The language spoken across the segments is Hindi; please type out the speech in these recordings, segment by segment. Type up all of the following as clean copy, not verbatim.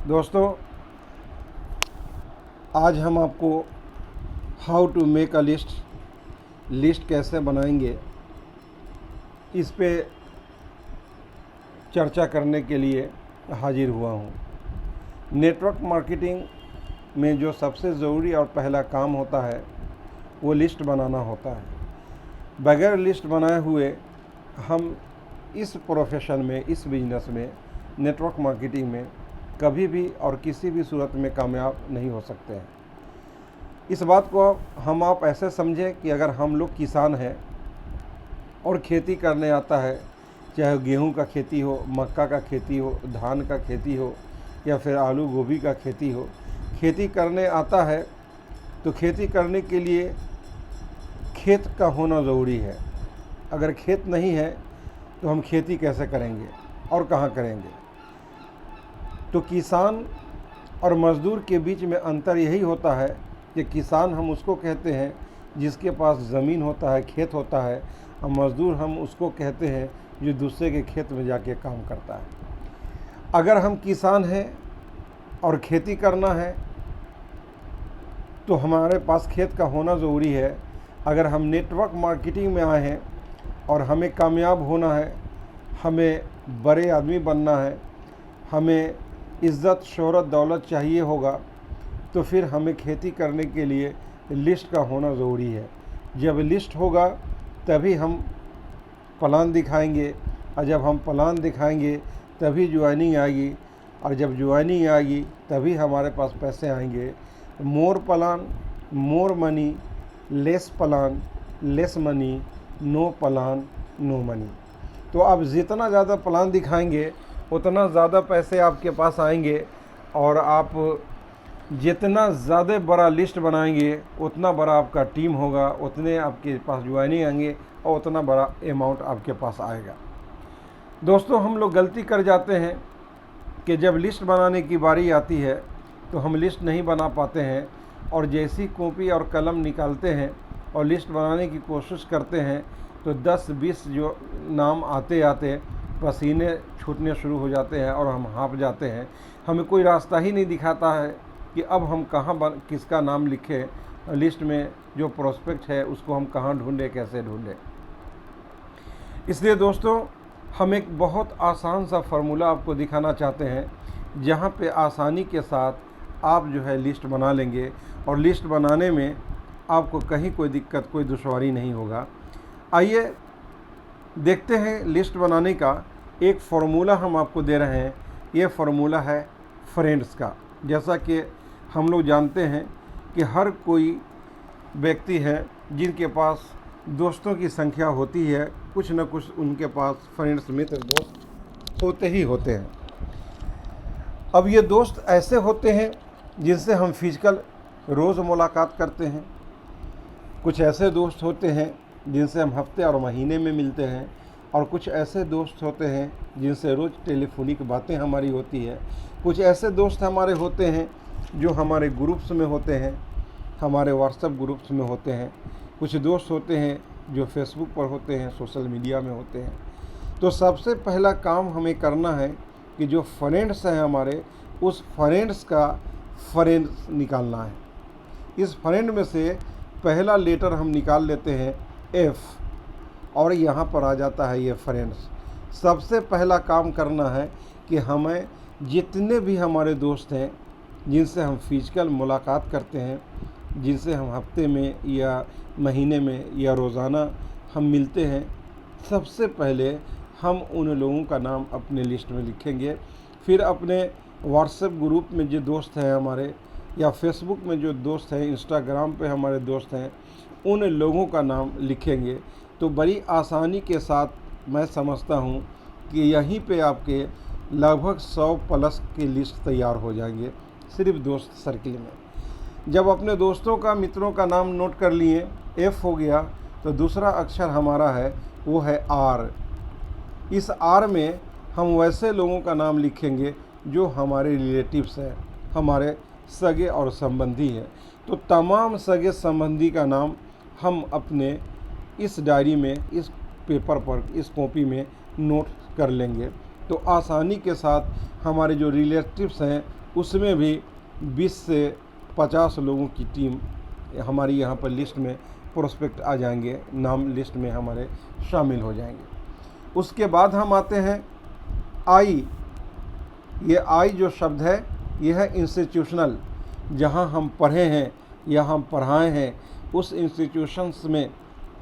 दोस्तों, आज हम आपको how to make a list कैसे बनाएंगे इस पे चर्चा करने के लिए हाजिर हुआ हूँ। नेटवर्क मार्केटिंग में जो सबसे ज़रूरी और पहला काम होता है वो लिस्ट बनाना होता है। बगैर लिस्ट बनाए हुए हम इस प्रोफेशन में, इस बिज़नेस में, नेटवर्क मार्केटिंग में कभी भी और किसी भी सूरत में कामयाब नहीं हो सकते हैं। इस बात को आप ऐसे समझें कि अगर हम लोग किसान हैं और खेती करने आता है, चाहे गेहूं का खेती हो, मक्का का खेती हो, धान का खेती हो या फिर आलू गोभी का खेती हो, खेती करने आता है तो खेती करने के लिए खेत का होना ज़रूरी है। अगर खेत नहीं है तो हम खेती कैसे करेंगे और कहाँ करेंगे? तो किसान और मज़दूर के बीच में अंतर यही होता है कि किसान हम उसको कहते हैं जिसके पास ज़मीन होता है, खेत होता है, और मज़दूर हम उसको कहते हैं जो दूसरे के खेत में जाके काम करता है। अगर हम किसान हैं और खेती करना है तो हमारे पास खेत का होना ज़रूरी है। अगर हम नेटवर्क मार्केटिंग में आए हैं और हमें कामयाब होना है, हमें बड़े आदमी बनना है, हमें इज़्ज़त, शोहरत, दौलत चाहिए होगा, तो फिर हमें खेती करने के लिए लिस्ट का होना ज़रूरी है। जब लिस्ट होगा तभी हम प्लान दिखाएंगे, और जब हम प्लान दिखाएंगे तभी ज्वाइनिंग आएगी, और जब ज्वाइनिंग आएगी तभी हमारे पास पैसे आएंगे। More plan more money, less plan less money, no plan no money. तो आप जितना ज़्यादा प्लान दिखाएंगे उतना ज़्यादा पैसे आपके पास आएंगे, और आप जितना ज़्यादा बड़ा लिस्ट बनाएंगे उतना बड़ा आपका टीम होगा, उतने आपके पास ज्वाइनिंग आएंगे और उतना बड़ा अमाउंट आपके पास आएगा। दोस्तों, हम लोग गलती कर जाते हैं कि जब लिस्ट बनाने की बारी आती है तो हम लिस्ट नहीं बना पाते हैं, और जैसी कॉपी और कलम निकालते हैं और लिस्ट बनाने की कोशिश करते हैं तो 10-20 जो नाम आते आते पसीने छूटने शुरू हो जाते हैं और हम हाँफ जाते हैं। हमें कोई रास्ता ही नहीं दिखाता है कि अब हम किसका नाम लिखें, लिस्ट में जो प्रोस्पेक्ट है उसको हम कहाँ ढूंढें, कैसे ढूंढें। इसलिए दोस्तों, हम एक बहुत आसान सा फार्मूला आपको दिखाना चाहते हैं जहाँ पे आसानी के साथ आप जो है लिस्ट बना लेंगे, और लिस्ट बनाने में आपको कहीं कोई दिक्कत, कोई दुश्वारी नहीं होगा। आइए देखते हैं लिस्ट बनाने का एक फ़ॉर्मूला हम आपको दे रहे हैं। ये फ़ॉर्मूला है फ्रेंड्स का। जैसा कि हम लोग जानते हैं कि हर कोई व्यक्ति है जिनके पास दोस्तों की संख्या होती है, कुछ न कुछ उनके पास फ्रेंड्स, मित्र, दोस्त होते ही होते हैं। अब ये दोस्त ऐसे होते हैं जिनसे हम फिजिकल रोज़ मुलाकात करते हैं, कुछ ऐसे दोस्त होते हैं जिनसे हम हफ्ते और महीने में मिलते हैं, और कुछ ऐसे दोस्त होते हैं जिनसे रोज़ टेलीफोनिक बातें हमारी होती है। कुछ ऐसे दोस्त हमारे होते हैं जो हमारे ग्रुप्स में होते हैं, हमारे व्हाट्सएप ग्रुप्स में होते हैं। कुछ दोस्त होते हैं जो फेसबुक पर होते हैं, सोशल मीडिया में होते हैं। तो सबसे पहला काम हमें करना है कि जो फ्रेंड्स हैं हमारे, उस फ्रेंड्स का फ्रेंड्स निकालना है। इस फ्रेंड में से पहला लेटर हम निकाल लेते हैं एफ, और यहाँ पर आ जाता है ये फ्रेंड्स। सबसे पहला काम करना है कि हमें जितने भी हमारे दोस्त हैं जिनसे हम फिजिकल मुलाकात करते हैं, जिनसे हम हफ्ते में या महीने में या रोज़ाना हम मिलते हैं, सबसे पहले हम उन लोगों का नाम अपने लिस्ट में लिखेंगे। फिर अपने व्हाट्सएप ग्रुप में जो दोस्त हैं हमारे, या फेसबुक में जो दोस्त हैं, इंस्टाग्राम पे हमारे दोस्त हैं, उन लोगों का नाम लिखेंगे। तो बड़ी आसानी के साथ मैं समझता हूँ कि यहीं पे आपके लगभग 100 प्लस की लिस्ट तैयार हो जाएंगे सिर्फ दोस्त सर्किल में। जब अपने दोस्तों का, मित्रों का नाम नोट कर लिए, एफ हो गया, तो दूसरा अक्षर हमारा है वो है आर। इस आर में हम वैसे लोगों का नाम लिखेंगे जो हमारे रिलेटिव्स हैं, हमारे सगे और संबंधी हैं। तो तमाम सगे संबंधी का नाम हम अपने इस डायरी में, इस पेपर पर, इस कॉपी में नोट कर लेंगे। तो आसानी के साथ हमारे जो रिलेटिव्स हैं उसमें भी 20 से 50 लोगों की टीम हमारी यहाँ पर लिस्ट में प्रोस्पेक्ट आ जाएंगे, नाम लिस्ट में हमारे शामिल हो जाएंगे। उसके बाद हम आते हैं आई। ये आई जो शब्द है ये है इंस्टीट्यूशनल, जहाँ हम पढ़े हैं या हम पढ़ाए हैं, उस इंस्टीट्यूशंस में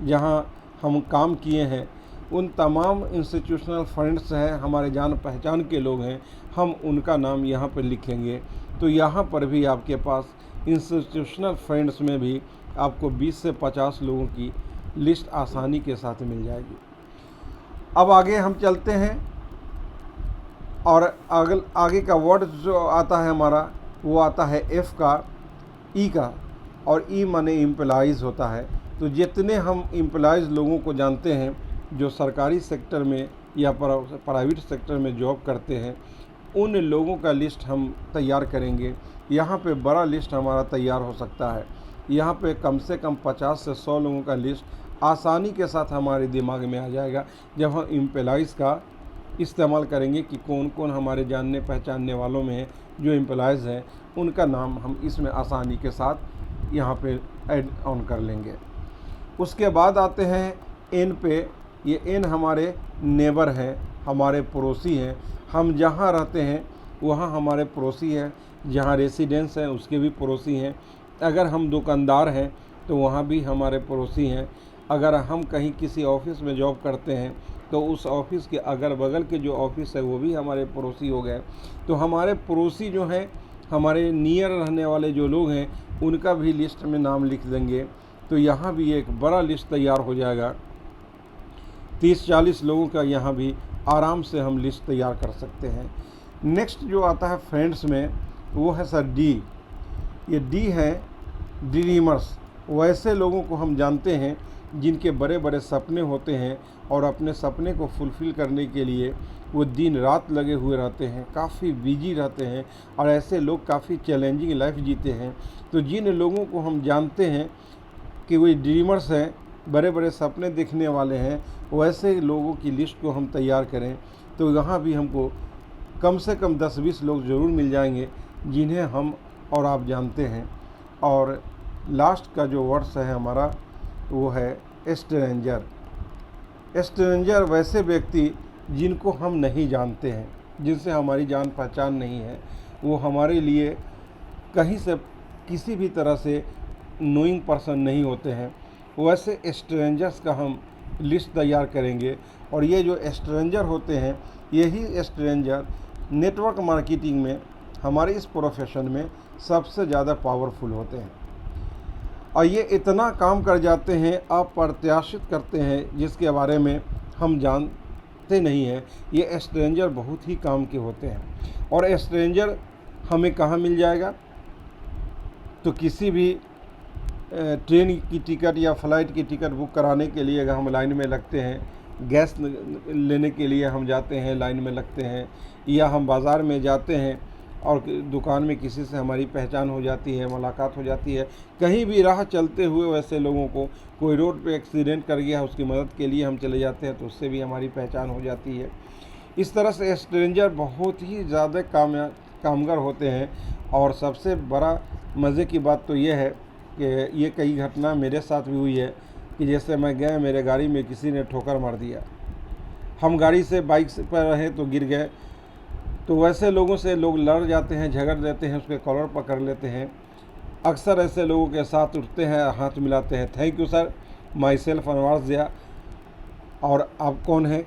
जहाँ हम काम किए हैं, उन तमाम इंस्टीट्यूशनल फ्रेंड्स हैं, हमारे जान पहचान के लोग हैं, हम उनका नाम यहाँ पर लिखेंगे। तो यहाँ पर भी आपके पास इंस्टीट्यूशनल फ्रेंड्स में भी आपको 20 से 50 लोगों की लिस्ट आसानी के साथ मिल जाएगी। अब आगे हम चलते हैं और आगे का वर्ड जो आता है हमारा वो आता है एफ का, ई का, और ई माने एम्प्लॉइज़ होता है। तो जितने हम एम्प्लॉइज़ लोगों को जानते हैं जो सरकारी सेक्टर में या प्राइवेट सेक्टर में जॉब करते हैं, उन लोगों का लिस्ट हम तैयार करेंगे। यहाँ पे बड़ा लिस्ट हमारा तैयार हो सकता है। यहाँ पे कम से कम 50 से 100 लोगों का लिस्ट आसानी के साथ हमारे दिमाग में आ जाएगा जब हम एम्प्लॉइज़ का इस्तेमाल करेंगे कि कौन कौन हमारे जानने पहचानने वालों में जो एम्प्लॉइज़ हैं उनका नाम हम इसमें आसानी के साथ यहाँ पे ऐड ऑन कर लेंगे। उसके बाद आते हैं एन पे। ये एन हमारे नेबर हैं, हमारे पड़ोसी हैं। हम जहाँ रहते हैं वहाँ हमारे पड़ोसी हैं, जहाँ रेसिडेंस हैं उसके भी पड़ोसी हैं। अगर हम दुकानदार हैं तो वहाँ भी हमारे पड़ोसी हैं। अगर हम कहीं किसी ऑफिस में जॉब करते हैं तो उस ऑफिस के अगल बगल के जो ऑफिस है वो भी हमारे पड़ोसी हो गए। तो हमारे पड़ोसी जो हैं, हमारे नियर रहने वाले जो लोग हैं, उनका भी लिस्ट में नाम लिख देंगे। तो यहाँ भी एक बड़ा लिस्ट तैयार हो जाएगा। 30-40 लोगों का यहाँ भी आराम से हम लिस्ट तैयार कर सकते हैं। नेक्स्ट जो आता है फ्रेंड्स में वो है सर डी। ये डी है ड्रीमर्स। वैसे लोगों को हम जानते हैं जिनके बड़े बड़े सपने होते हैं और अपने सपने को फुलफ़िल करने के लिए वो दिन रात लगे हुए रहते हैं, काफ़ी बिजी रहते हैं, और ऐसे लोग काफ़ी चैलेंजिंग लाइफ जीते हैं। तो जिन लोगों को हम जानते हैं कि वो ड्रीमर्स हैं, बड़े बड़े सपने देखने वाले हैं, वैसे लोगों की लिस्ट को हम तैयार करें तो यहाँ भी हमको कम से कम 10-20 लोग ज़रूर मिल जाएंगे जिन्हें हम और आप जानते हैं। और लास्ट का जो वर्ड्स है हमारा वो है स्ट्रेंजर। स्ट्रेंजर वैसे व्यक्ति जिनको हम नहीं जानते हैं, जिनसे हमारी जान पहचान नहीं है, वो हमारे लिए कहीं से किसी भी तरह से नोइंग पर्सन नहीं होते हैं। वैसे स्ट्रेंजर्स का हम लिस्ट तैयार करेंगे। और ये जो स्ट्रेंजर होते हैं, यही स्ट्रेंजर नेटवर्क मार्केटिंग में, हमारे इस प्रोफेशन में सबसे ज़्यादा पावरफुल होते हैं। और ये इतना काम कर जाते हैं, अप्रत्याशित करते हैं, जिसके बारे में हम जानते नहीं हैं। ये स्ट्रेंजर बहुत ही काम के होते हैं। और स्ट्रेंजर हमें कहाँ मिल जाएगा? तो किसी भी ट्रेन की टिकट या फ्लाइट की टिकट बुक कराने के लिए अगर हम लाइन में लगते हैं, गैस लेने के लिए हम जाते हैं, लाइन में लगते हैं, या हम बाज़ार में जाते हैं और दुकान में किसी से हमारी पहचान हो जाती है, मुलाकात हो जाती है, कहीं भी राह चलते हुए वैसे लोगों को कोई रोड पे एक्सीडेंट कर गया, उसकी मदद के लिए हम चले जाते हैं तो उससे भी हमारी पहचान हो जाती है। इस तरह से स्ट्रेंजर बहुत ही ज़्यादा कामगार होते हैं। और सबसे बड़ा मज़े की बात तो ये है कि ये कई घटना मेरे साथ भी हुई है कि जैसे मैं गया, मेरे गाड़ी में किसी ने ठोकर मार दिया, हम गाड़ी से बाइक पर रहे तो गिर गए। तो वैसे लोगों से लोग लड़ जाते हैं, झगड़ देते हैं, उसके कॉलर पकड़ लेते हैं। अक्सर ऐसे लोगों के साथ उठते हैं, हाथ मिलाते हैं, thank you sir, myself अनवार्स दिया, और आप कौन हैं,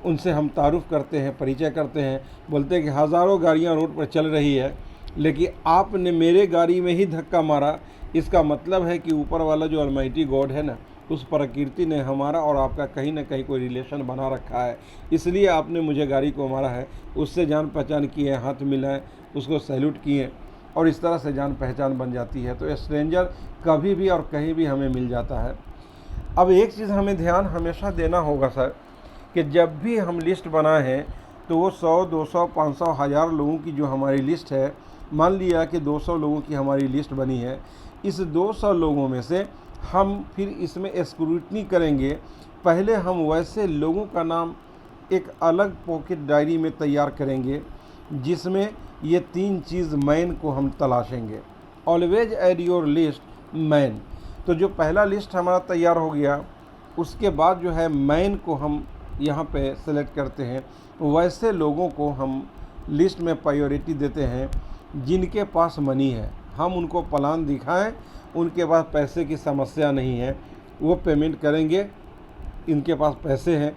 उनसे हम तारुफ़ करते हैं, परिचय करते हैं, बोलते हैं कि हज़ारों गाड़ियाँ रोड पर चल रही है लेकिन आपने मेरे गाड़ी में ही धक्का मारा। इसका मतलब है कि ऊपर वाला जो अलमाइटी गॉड है ना, उस प्रकृति ने हमारा और आपका कहीं ना कहीं कोई रिलेशन बना रखा है, इसलिए आपने मुझे गाड़ी को मारा है। उससे जान पहचान की है, हाथ मिलाएं, उसको सैल्यूट किए, और इस तरह से जान पहचान बन जाती है। तो स्ट्रेंजर कभी भी और कहीं भी हमें मिल जाता है। अब एक चीज़ हमें ध्यान हमेशा देना होगा सर, कि जब भी हम लिस्ट बनाए हैं तो वो 100, 200, 500, 1000 लोगों की जो हमारी लिस्ट है, मान लिया कि 200 लोगों की हमारी लिस्ट बनी है, इस 200 लोगों में से हम फिर इसमें स्क्रूटनी करेंगे। पहले हम वैसे लोगों का नाम एक अलग पॉकेट डायरी में तैयार करेंगे जिसमें ये 3 चीज़ मैन को हम तलाशेंगे। Always add your list man. तो जो पहला लिस्ट हमारा तैयार हो गया, उसके बाद जो है मैन को हम यहाँ पे सेलेक्ट करते हैं। वैसे लोगों को हम लिस्ट में प्रायोरिटी देते हैं जिनके पास मनी है। हम उनको प्लान दिखाएं, उनके पास पैसे की समस्या नहीं है, वो पेमेंट करेंगे, इनके पास पैसे हैं,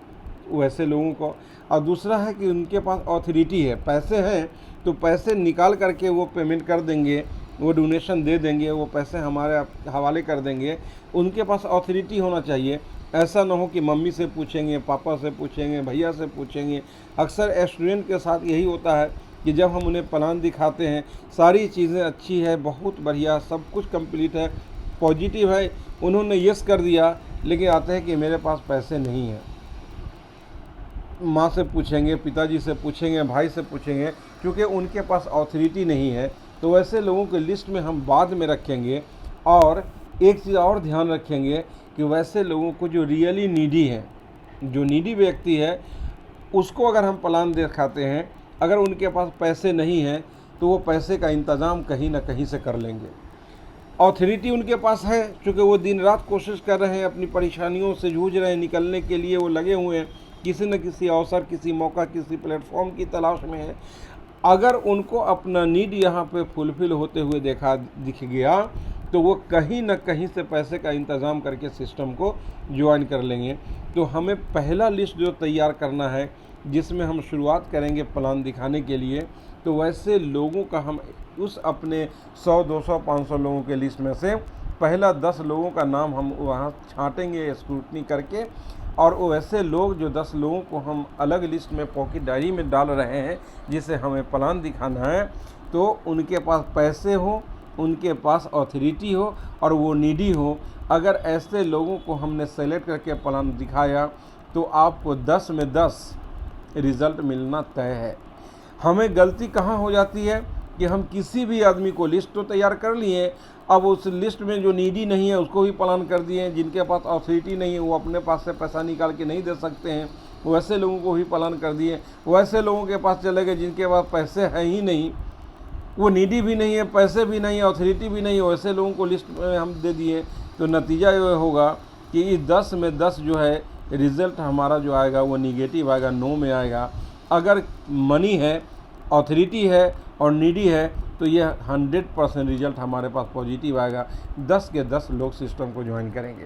वैसे लोगों को। और दूसरा है कि उनके पास ऑथोरिटी है, पैसे हैं तो पैसे निकाल करके वो पेमेंट कर देंगे, वो डोनेशन दे देंगे, वो पैसे हमारे हवाले कर देंगे। उनके पास ऑथोरिटी होना चाहिए। ऐसा ना हो कि मम्मी से पूछेंगे, पापा से पूछेंगे, भैया से पूछेंगे। अक्सर स्टूडेंट के साथ यही होता है कि जब हम उन्हें प्लान दिखाते हैं, सारी चीज़ें अच्छी है, बहुत बढ़िया, सब कुछ कंप्लीट है, पॉजिटिव है, उन्होंने यस कर दिया, लेकिन आते हैं कि मेरे पास पैसे नहीं हैं। माँ से पूछेंगे, पिताजी से पूछेंगे, भाई से पूछेंगे, क्योंकि उनके पास ऑथोरिटी नहीं है। तो वैसे लोगों की लिस्ट में हम बाद में रखेंगे। और एक चीज़ और ध्यान रखेंगे कि वैसे लोगों को जो रियली नीडी है, जो नीडी व्यक्ति है, उसको अगर हम प्लान दिखाते हैं, अगर उनके पास पैसे नहीं हैं तो वो पैसे का इंतज़ाम कहीं ना कहीं से कर लेंगे। ऑथोरिटी उनके पास है, क्योंकि वो दिन रात कोशिश कर रहे हैं, अपनी परेशानियों से जूझ रहे हैं, निकलने के लिए वो लगे हुए हैं, किसी न किसी अवसर, किसी मौका, किसी प्लेटफॉर्म की तलाश में है। अगर उनको अपना नीड यहाँ पे फुलफ़िल होते हुए दिख गया तो वो कहीं न कहीं से पैसे का इंतज़ाम करके सिस्टम को ज्वाइन कर लेंगे। तो हमें पहला लिस्ट जो तैयार करना है, जिसमें हम शुरुआत करेंगे प्लान दिखाने के लिए, तो वैसे लोगों का हम उस अपने 100, 200, 500 लोगों के लिस्ट में से पहला 10 लोगों का नाम हम वहाँ छाँटेंगे स्क्रूटनी करके। और वो वैसे लोग, जो 10 लोगों को हम अलग लिस्ट में पॉकेट डायरी में डाल रहे हैं, जिसे हमें प्लान दिखाना है, तो उनके पास पैसे हो, उनके पास ऑथोरिटी हो और वो नीडी हो। अगर ऐसे लोगों को हमने सेलेक्ट करके प्लान दिखाया तो आपको 10 में 10 रिज़ल्ट मिलना तय है। हमें गलती कहाँ हो जाती है कि हम किसी भी आदमी को, लिस्ट तो तैयार कर लिए, अब उस लिस्ट में जो नीडी नहीं है उसको भी प्लान कर दिए, जिनके पास ऑथोरिटी नहीं है, वो अपने पास से पैसा निकाल के नहीं दे सकते हैं, वैसे लोगों को भी प्लान कर दिए। वैसे लोगों के पास चले गए जिनके पास पैसे हैं ही नहीं, वो नीडी भी नहीं है, पैसे भी नहीं है, ऑथोरिटी भी नहीं है, वैसे लोगों को लिस्ट में हम दे दिए। तो नतीजा ये होगा कि ये 10 में 10 जो है रिज़ल्ट हमारा जो आएगा वो निगेटिव आएगा, नो में आएगा। अगर मनी है, ऑथोरिटी है और नीडी है तो ये 100% रिज़ल्ट हमारे पास पॉजिटिव आएगा। 10 के 10 लोग सिस्टम को ज्वाइन करेंगे।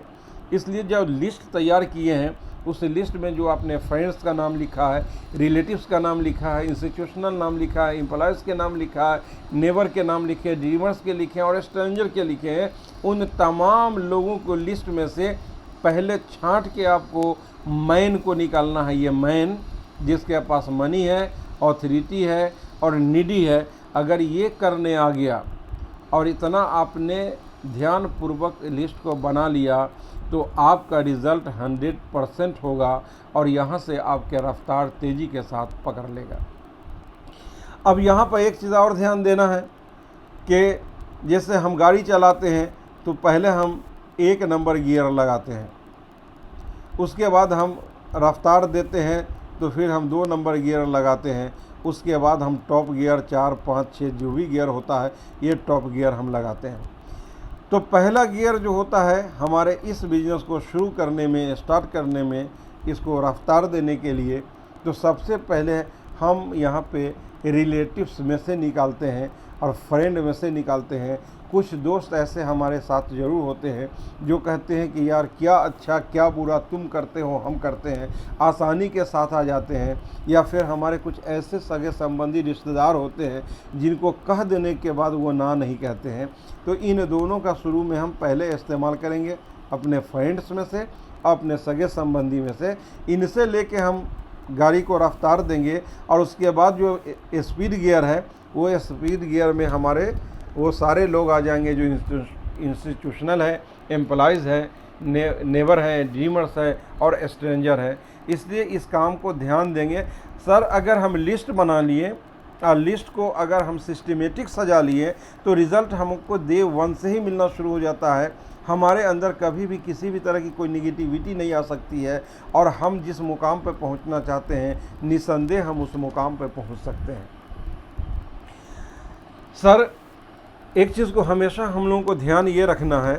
इसलिए जब लिस्ट तैयार किए हैं, उस लिस्ट में जो आपने फ्रेंड्स का नाम लिखा है, रिलेटिव्स का नाम लिखा है, इंस्टीट्यूशनल नाम लिखा है, एम्प्लॉयज़ के नाम लिखा है, नेबर के नाम लिखे हैं, ड्रीमर्स के लिखे हैं और स्ट्रेंजर के लिखे हैं, उन तमाम लोगों को लिस्ट में से पहले छांट के आपको मैन को निकालना है। ये मैन जिसके पास मनी है, ऑथोरिटी है और नीडी है, अगर ये करने आ गया और इतना आपने ध्यानपूर्वक लिस्ट को बना लिया तो आपका रिज़ल्ट 100% होगा और यहाँ से आपके रफ्तार तेज़ी के साथ पकड़ लेगा। अब यहाँ पर एक चीज़ और ध्यान देना है कि जैसे हम गाड़ी चलाते हैं तो पहले हम 1 नंबर गियर लगाते हैं, उसके बाद हम रफ्तार देते हैं तो फिर हम 2 नंबर गियर लगाते हैं, उसके बाद हम टॉप गियर 4, 5, 6 जो भी गियर होता है ये टॉप गियर हम लगाते हैं। तो पहला गियर जो होता है हमारे इस बिज़नेस को शुरू करने में, स्टार्ट करने में, इसको रफ्तार देने के लिए, तो सबसे पहले हम यहाँ पे रिलेटिव्स में से निकालते हैं और फ्रेंड में से निकालते हैं। कुछ दोस्त ऐसे हमारे साथ ज़रूर होते हैं जो कहते हैं कि यार क्या अच्छा क्या बुरा तुम करते हो, हम करते हैं, आसानी के साथ आ जाते हैं। या फिर हमारे कुछ ऐसे सगे संबंधी रिश्तेदार होते हैं जिनको कह देने के बाद वो ना नहीं कहते हैं। तो इन दोनों का शुरू में हम पहले इस्तेमाल करेंगे, अपने फ्रेंड्स में से, अपने सगे संबंधी में से, इनसे लेके हम गाड़ी को रफ्तार देंगे। और उसके बाद जो स्पीड गियर है वो स्पीड गियर में हमारे वो सारे लोग आ जाएंगे जो इंस्टीट्यूशनल है, एम्प्लॉयज़ है, नेबर हैं, ड्रीमर्स हैं और स्ट्रेंजर हैं। इसलिए इस काम को ध्यान देंगे। सर अगर हम लिस्ट बना लिए और लिस्ट को अगर हम सिस्टमेटिक सजा लिए तो रिज़ल्ट हमको डे 1 से ही मिलना शुरू हो जाता है। हमारे अंदर कभी भी किसी भी तरह की कोई निगेटिविटी नहीं आ सकती है और हम जिस मुकाम पर पहुंचना चाहते हैं निसंदेह हम उस मुकाम पर पहुंच सकते हैं। सर, एक चीज़ को हमेशा हम लोगों को ध्यान ये रखना है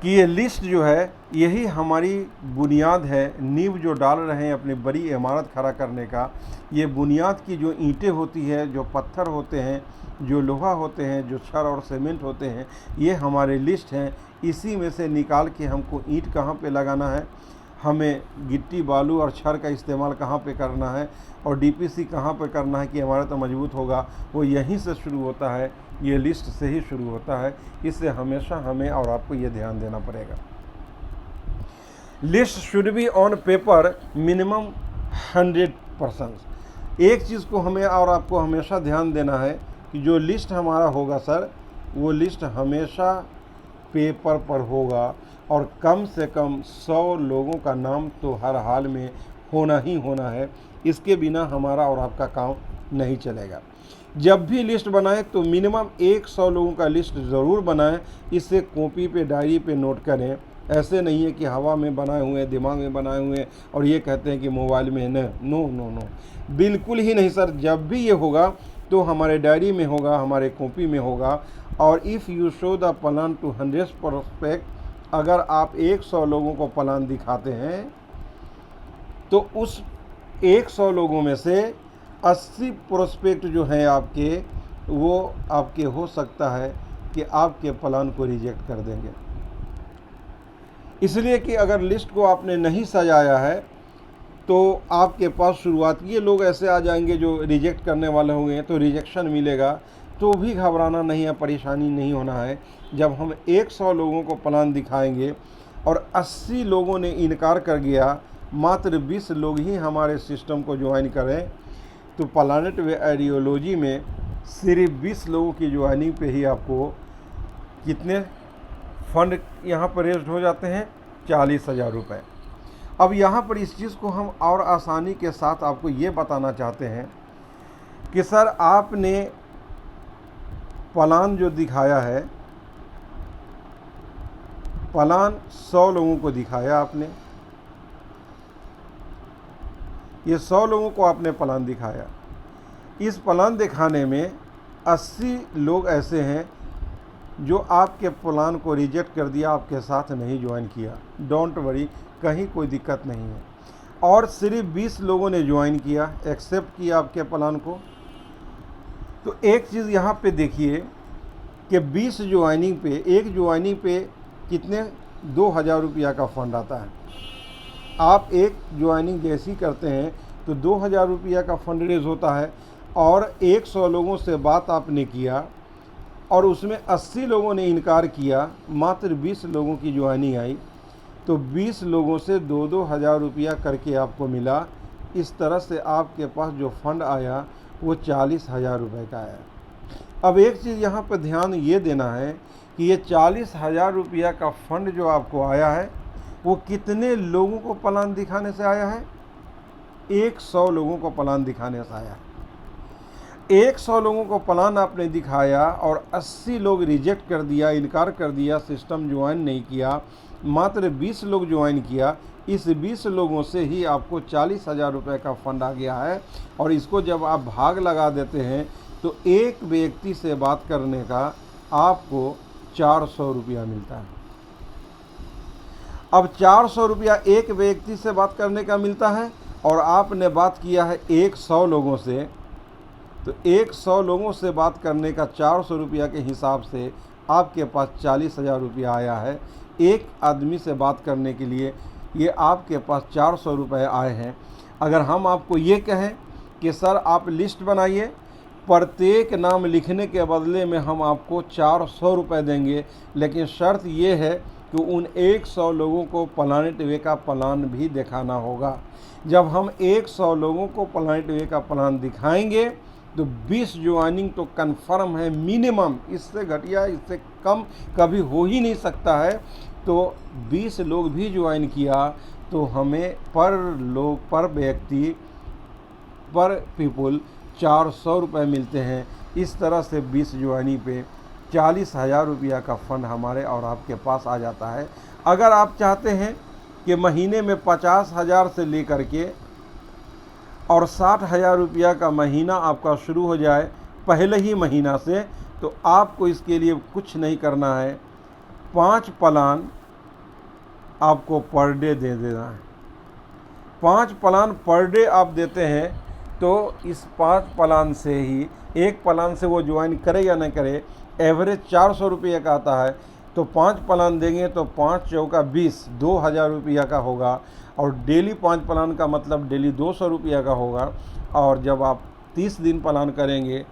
कि ये लिस्ट जो है यही हमारी बुनियाद है, नींव जो डाल रहे हैं अपनी बड़ी इमारत खड़ा करने का। ये बुनियाद की जो ईंटें होती है, जो पत्थर होते हैं, जो लोहा होते हैं, जो छड़ और सीमेंट होते हैं, ये हमारे लिस्ट हैं। इसी में से निकाल के हमको ईंट कहाँ पे लगाना है, हमें गिट्टी बालू और छड़ का इस्तेमाल कहाँ पे करना है, और डीपीसी कहाँ पे करना है कि इमारत मजबूत होगा, वो यहीं से शुरू होता है, ये लिस्ट से ही शुरू होता है। इससे हमेशा हमें और आपको ये ध्यान देना पड़ेगा। List should be on paper minimum 100%। एक चीज़ को हमें और आपको हमेशा ध्यान देना है कि जो लिस्ट हमारा होगा सर, वो लिस्ट हमेशा पेपर पर होगा, और कम से कम 100 लोगों का नाम तो हर हाल में होना ही होना है। इसके बिना हमारा और आपका काम नहीं चलेगा। जब भी लिस्ट बनाएं तो मिनिमम 100 लोगों का लिस्ट ज़रूर बनाएं। इसे कॉपी पे, डायरी पे नोट करें। ऐसे नहीं है कि हवा में बनाए हुए, दिमाग में बनाए हुए और ये कहते हैं कि मोबाइल में है। नो नो नो, बिल्कुल ही नहीं सर। जब भी ये होगा तो हमारे डायरी में होगा, हमारे कॉपी में होगा। और if you show the plan to 100 prospect, अगर आप 100 लोगों को प्लान दिखाते हैं तो उस 100 लोगों में से 80 प्रोस्पेक्ट जो हैं आपके, वो आपके हो सकता है कि आपके प्लान को रिजेक्ट कर देंगे। इसलिए कि अगर लिस्ट को आपने नहीं सजाया है तो आपके पास शुरुआती लोग ऐसे आ जाएंगे जो रिजेक्ट करने वाले होंगे, तो रिजेक्शन मिलेगा। तो भी घबराना नहीं है, परेशानी नहीं होना है। जब हम 100 लोगों को प्लान दिखाएंगे और 80 लोगों ने इनकार कर गया, मात्र 20 लोग ही हमारे सिस्टम को ज्वाइन करें, तो प्लानेट वे आइडियोलॉजी में सिर्फ 20 लोगों की ज्वाइनिंग पे ही आपको कितने फंड यहाँ पर रेज्ड हो जाते हैं? 40,000 रुपये। अब यहाँ पर इस चीज़ को हम और आसानी के साथ आपको ये बताना चाहते हैं कि सर, आपने प्लान जो दिखाया है, प्लान 100 लोगों को दिखाया आपने, ये 100 लोगों को आपने प्लान दिखाया। इस प्लान दिखाने में 80 लोग ऐसे हैं जो आपके प्लान को रिजेक्ट कर दिया, आपके साथ नहीं ज्वाइन किया। डोंट वरी, कहीं कोई दिक्कत नहीं है। और सिर्फ 20 लोगों ने ज्वाइन किया, एक्सेप्ट किया आपके प्लान को। तो एक चीज़ यहाँ पे देखिए कि 20 ज्वाइनिंग पे, एक ज्वाइनिंग पे कितने 2000 रुपया का फंड आता है। आप एक ज्वाइनिंग जैसी करते हैं तो 2000 रुपया का फंड रेज होता है। और 100 लोगों से बात आपने किया और उसमें 80 लोगों ने इनकार किया, मात्र 20 लोगों की ज्वाइनिंग आई, तो 20 लोगों से 2-2 हज़ार रुपया करके आपको मिला। इस तरह से आपके पास जो फंड आया वो 40,000 रुपये का आया। अब एक चीज़ यहाँ पर ध्यान ये देना है कि ये 40,000 रुपया का फंड जो आपको आया है वो कितने लोगों को प्लान दिखाने से आया है? 100 लोगों को प्लान दिखाने से आया है। 100 लोगों को प्लान आपने दिखाया और 80 लोग रिजेक्ट कर दिया, इनकार कर दिया, सिस्टम ज्वाइन नहीं किया, मात्र 20 लोग ज्वाइन किया। इस 20 लोगों से ही आपको 40,000 रुपये का फंड आ गया है। और इसको जब आप भाग लगा देते हैं तो एक व्यक्ति से बात करने का आपको 400 रुपया मिलता है। अब 400 रुपया एक व्यक्ति से बात करने का मिलता है और आपने बात किया है 100 लोगों से, तो 100 लोगों से बात करने का 400 रुपया के हिसाब से आपके पास 40,000 रुपया आया है। एक आदमी से बात करने के लिए ये आपके पास 400 रुपये आए हैं। अगर हम आपको ये कहें कि सर आप लिस्ट बनाइए, प्रत्येक नाम लिखने के बदले में हम आपको 400 रुपये देंगे, लेकिन शर्त ये है कि उन 100 लोगों को प्लानेट वे का प्लान भी दिखाना होगा। जब हम 100 लोगों को प्लानेट वे का प्लान दिखाएंगे तो 20 ज्वाइनिंग तो कंफर्म है मिनिमम, इससे घटिया इससे कम कभी हो ही नहीं सकता है। तो 20 लोग भी ज्वाइन किया तो हमें पर व्यक्ति पर पीपल 400 रुपये मिलते हैं। इस तरह से 20 ज्वाइनिंग पे 40,000 रुपया का फंड हमारे और आपके पास आ जाता है। अगर आप चाहते हैं कि महीने में 50,000 से लेकर के और 60,000 रुपया का महीना आपका शुरू हो जाए, पहले ही महीना से। तो आपको इसके लिए कुछ नहीं करना है, 5 प्लान आपको पर डे दे देना है। 5 प्लान पर डे आप देते हैं तो इस 5 प्लान से ही, एक प्लान से वो ज्वाइन करे या न करे, एवरेज 400 रुपये का आता है। तो 5 प्लान देंगे तो 5 चौका 20, 2000 रुपया का होगा। और डेली 5 प्लान का मतलब डेली 200 रुपया का होगा। और जब आप 30 दिन प्लान करेंगे